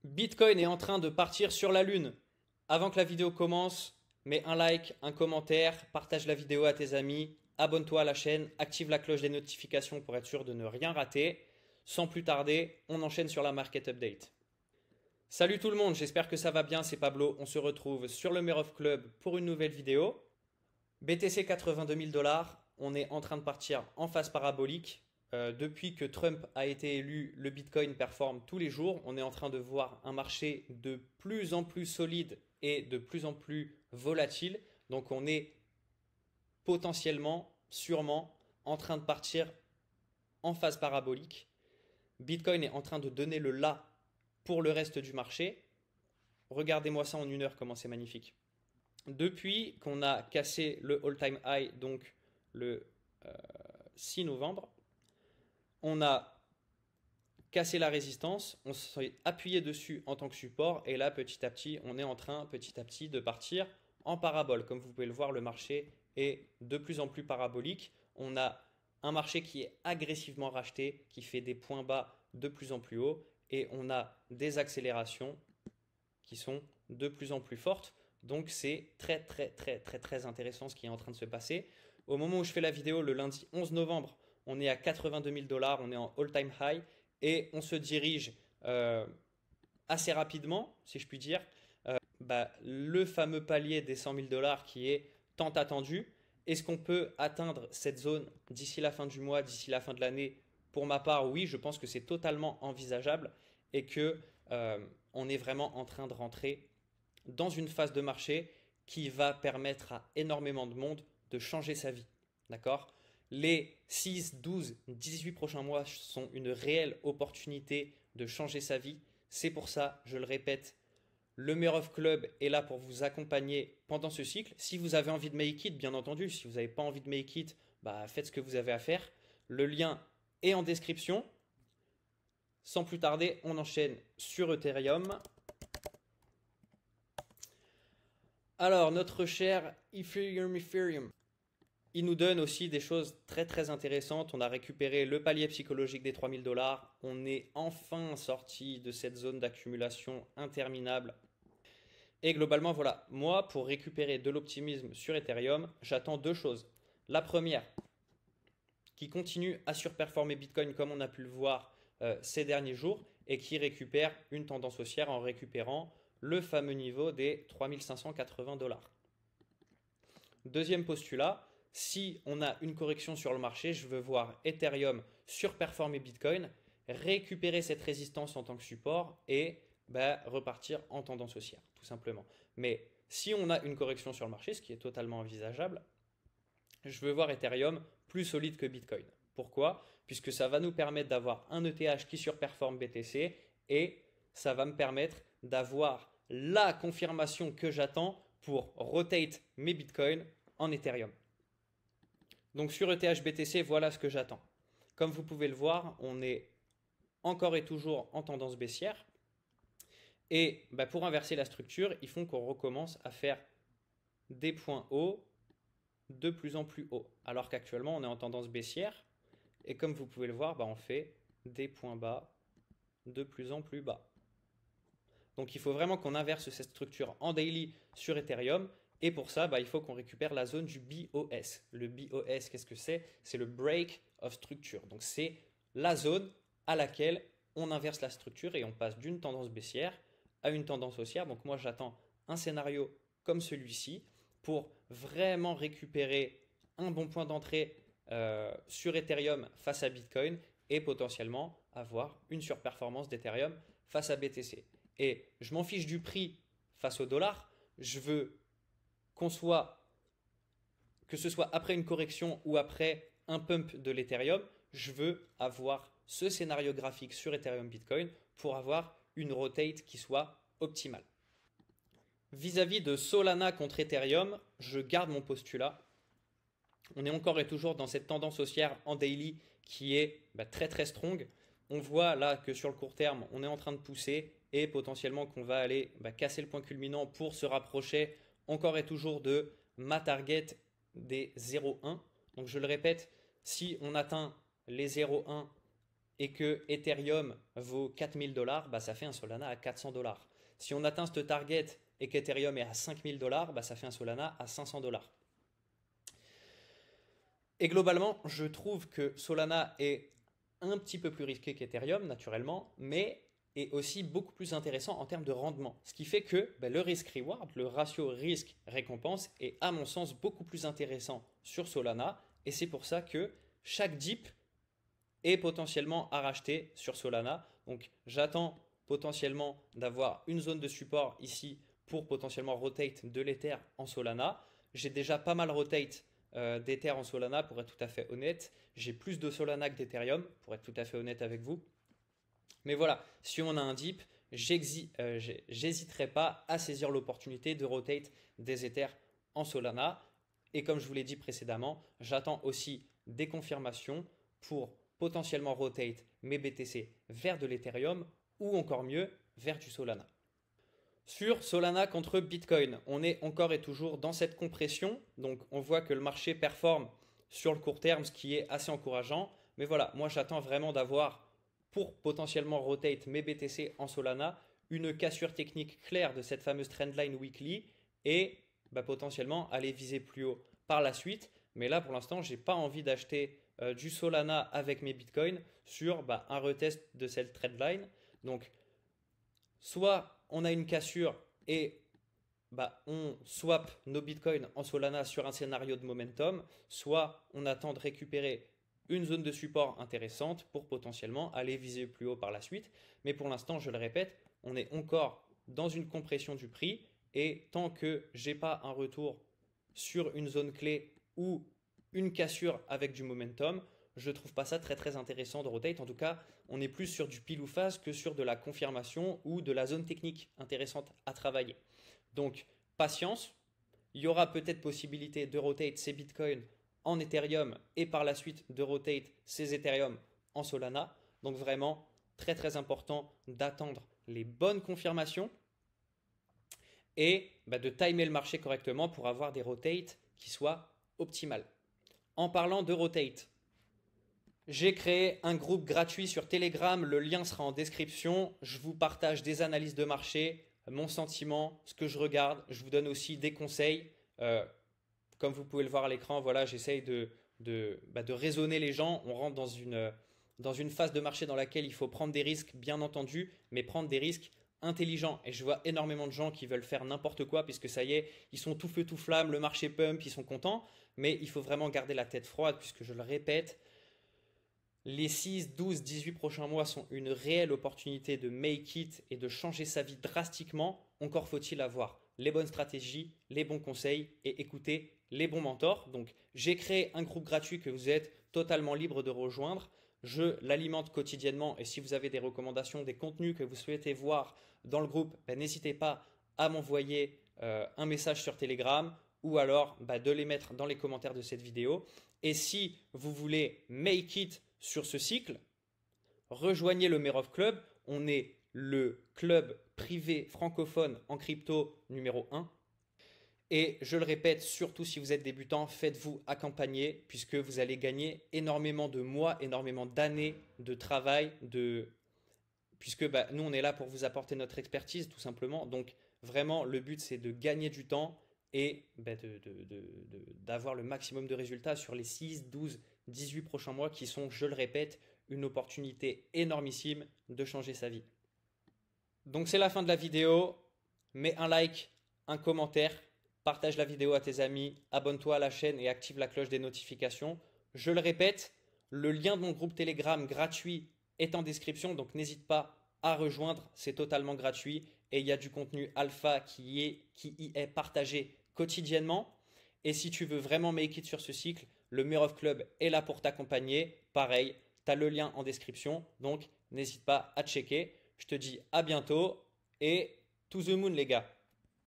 Bitcoin est en train de partir sur la lune. Avant que la vidéo commence, mets un like, un commentaire, partage la vidéo à tes amis, abonne-toi à la chaîne, active la cloche des notifications pour être sûr de ne rien rater. Sans plus tarder, on enchaîne sur la market update. Salut tout le monde, j'espère que ça va bien, c'est Pablo. On se retrouve sur le Merov Club pour une nouvelle vidéo. BTC 82 000 $, on est en train de partir en phase parabolique. Depuis que Trump a été élu, le Bitcoin performe tous les jours. On est en train de voir un marché de plus en plus solide et de plus en plus volatile. Donc on est potentiellement, sûrement, en train de partir en phase parabolique. Bitcoin est en train de donner le là pour le reste du marché. Regardez-moi ça en une heure, comment c'est magnifique. Depuis qu'on a cassé le all-time high, donc le 6 novembre, on a cassé la résistance, on s'est appuyé dessus en tant que support, et là, petit à petit, on est en train, petit à petit, de partir en parabole. Comme vous pouvez le voir, le marché est de plus en plus parabolique. On a un marché qui est agressivement racheté, qui fait des points bas de plus en plus hauts, et on a des accélérations qui sont de plus en plus fortes. Donc c'est très très très très très intéressant ce qui est en train de se passer. Au moment où je fais la vidéo, le lundi 11 novembre, on est à 82 000 $, on est en all-time high et on se dirige assez rapidement, si je puis dire, le fameux palier des 100 000 $ qui est tant attendu. Est-ce qu'on peut atteindre cette zone d'ici la fin du mois, d'ici la fin de l'année? Pour ma part, oui, je pense que c'est totalement envisageable et que on est vraiment en train de rentrer dans une phase de marché qui va permettre à énormément de monde de changer sa vie. D'accord? Les 6, 12, 18 prochains mois sont une réelle opportunité de changer sa vie. C'est pour ça, je le répète, le Merov Club est là pour vous accompagner pendant ce cycle. Si vous avez envie de make it, bien entendu, si vous n'avez pas envie de make it, faites ce que vous avez à faire. Le lien est en description. Sans plus tarder, on enchaîne sur Ethereum. Alors, notre cher Ethereum, il nous donne aussi des choses très très intéressantes. On a récupéré le palier psychologique des 3000 $. On est enfin sorti de cette zone d'accumulation interminable. Et globalement, voilà, moi, pour récupérer de l'optimisme sur Ethereum, j'attends deux choses. La première, qui continue à surperformer Bitcoin comme on a pu le voir ces derniers jours et qui récupère une tendance haussière en récupérant le fameux niveau des 3580 $. Deuxième postulat, si on a une correction sur le marché, je veux voir Ethereum surperformer Bitcoin, récupérer cette résistance en tant que support et repartir en tendance haussière, tout simplement. Mais si on a une correction sur le marché, ce qui est totalement envisageable, je veux voir Ethereum plus solide que Bitcoin. Pourquoi? Puisque ça va nous permettre d'avoir un ETH qui surperforme BTC et ça va me permettre d'avoir la confirmation que j'attends pour rotate mes Bitcoins en Ethereum. Donc sur ETH BTC, voilà ce que j'attends. Comme vous pouvez le voir, on est encore et toujours en tendance baissière. Et pour inverser la structure, il faut qu'on recommence à faire des points hauts de plus en plus hauts. Alors qu'actuellement, on est en tendance baissière. Et comme vous pouvez le voir, on fait des points bas de plus en plus bas. Donc il faut vraiment qu'on inverse cette structure en daily sur Ethereum. Et pour ça, il faut qu'on récupère la zone du BOS. Le BOS, qu'est-ce que c'est? C'est le Break of Structure. Donc c'est la zone à laquelle on inverse la structure et on passe d'une tendance baissière à une tendance haussière. Donc moi, j'attends un scénario comme celui-ci pour vraiment récupérer un bon point d'entrée sur Ethereum face à Bitcoin et potentiellement avoir une surperformance d'Ethereum face à BTC. Et je m'en fiche du prix face au dollar. Je veux que ce soit après une correction ou après un pump de l'Ethereum, je veux avoir ce scénario graphique sur Ethereum Bitcoin pour avoir une rotate qui soit optimale. Vis-à-vis de Solana contre Ethereum, je garde mon postulat. On est encore et toujours dans cette tendance haussière en daily qui est très très strong. On voit là que sur le court terme, on est en train de pousser et potentiellement qu'on va aller casser le point culminant pour se rapprocher encore et toujours de ma target des 0,1. Donc je le répète, si on atteint les 0,1 et que Ethereum vaut 4000 $, bah, ça fait un Solana à 400 $. Si on atteint ce target et qu'Ethereum est à 5000 $, bah, ça fait un Solana à 500 $. Et globalement, je trouve que Solana est un petit peu plus risqué qu'Ethereum, naturellement, mais est aussi beaucoup plus intéressant en termes de rendement. Ce qui fait que bah, le risk-reward, le ratio risque-récompense, est à mon sens beaucoup plus intéressant sur Solana. Et c'est pour ça que chaque dip est potentiellement à racheter sur Solana. Donc j'attends potentiellement d'avoir une zone de support ici pour potentiellement rotate de l'Ether en Solana. J'ai déjà pas mal rotate d'Ether en Solana pour être tout à fait honnête. J'ai plus de Solana que d'Ethereum pour être tout à fait honnête avec vous. Mais voilà, si on a un dip, j'hésiterai pas à saisir l'opportunité de rotate des Ethers en Solana. Et comme je vous l'ai dit précédemment, j'attends aussi des confirmations pour potentiellement rotate mes BTC vers de l'Ethereum ou encore mieux vers du Solana. Sur Solana contre Bitcoin, on est encore et toujours dans cette compression. Donc on voit que le marché performe sur le court terme, ce qui est assez encourageant. Mais voilà, moi j'attends vraiment d'avoir, pour potentiellement rotate mes BTC en Solana, une cassure technique claire de cette fameuse trendline weekly et bah, potentiellement aller viser plus haut par la suite. Mais là pour l'instant, je n'ai pas envie d'acheter du Solana avec mes Bitcoins sur bah, un retest de cette trendline. Donc soit on a une cassure et bah, on swap nos bitcoins en Solana sur un scénario de momentum, soit on attend de récupérer une zone de support intéressante pour potentiellement aller viser plus haut par la suite. Mais pour l'instant, je le répète, on est encore dans une compression du prix et tant que j'ai pas un retour sur une zone clé ou une cassure avec du momentum, je ne trouve pas ça très très intéressant de rotate. En tout cas, on est plus sur du pile ou face que sur de la confirmation ou de la zone technique intéressante à travailler. Donc, patience. Il y aura peut-être possibilité de rotate ces bitcoins en Ethereum et par la suite de rotate ces Ethereum en Solana. Donc vraiment, très très important d'attendre les bonnes confirmations et bah, de timer le marché correctement pour avoir des rotates qui soient optimales. En parlant de rotate, j'ai créé un groupe gratuit sur Telegram, le lien sera en description. Je vous partage des analyses de marché, mon sentiment, ce que je regarde. Je vous donne aussi des conseils. Comme vous pouvez le voir à l'écran, voilà, j'essaye de raisonner les gens. On rentre dans une phase de marché dans laquelle il faut prendre des risques, bien entendu, mais prendre des risques intelligents. Et je vois énormément de gens qui veulent faire n'importe quoi puisque ça y est, ils sont tout feu tout flamme, le marché pump, ils sont contents. Mais il faut vraiment garder la tête froide puisque je le répète, les 6, 12, 18 prochains mois sont une réelle opportunité de make it et de changer sa vie drastiquement. Encore faut-il avoir les bonnes stratégies, les bons conseils et écouter les bons mentors. Donc, j'ai créé un groupe gratuit que vous êtes totalement libre de rejoindre. Je l'alimente quotidiennement et si vous avez des recommandations, des contenus que vous souhaitez voir dans le groupe, n'hésitez pas à m'envoyer un message sur Telegram ou alors de les mettre dans les commentaires de cette vidéo. Et si vous voulez make it sur ce cycle, rejoignez le Merov Club. On est le club privé francophone en crypto numéro 1. Et je le répète, surtout si vous êtes débutant, faites-vous accompagner puisque vous allez gagner énormément de mois, énormément d'années de travail, puisque nous, on est là pour vous apporter notre expertise tout simplement. Donc vraiment, le but, c'est de gagner du temps et d'avoir le maximum de résultats sur les 6, 12, 18 prochains mois qui sont, je le répète, une opportunité énormissime de changer sa vie. Donc c'est la fin de la vidéo. Mets un like, un commentaire, partage la vidéo à tes amis, abonne-toi à la chaîne et active la cloche des notifications. Je le répète, le lien de mon groupe Telegram gratuit est en description, donc n'hésite pas à rejoindre, c'est totalement gratuit et il y a du contenu alpha qui y est partagé quotidiennement. Et si tu veux vraiment make it sur ce cycle, le Merov Club est là pour t'accompagner. Pareil, tu as le lien en description, donc n'hésite pas à checker. Je te dis à bientôt et to the moon les gars.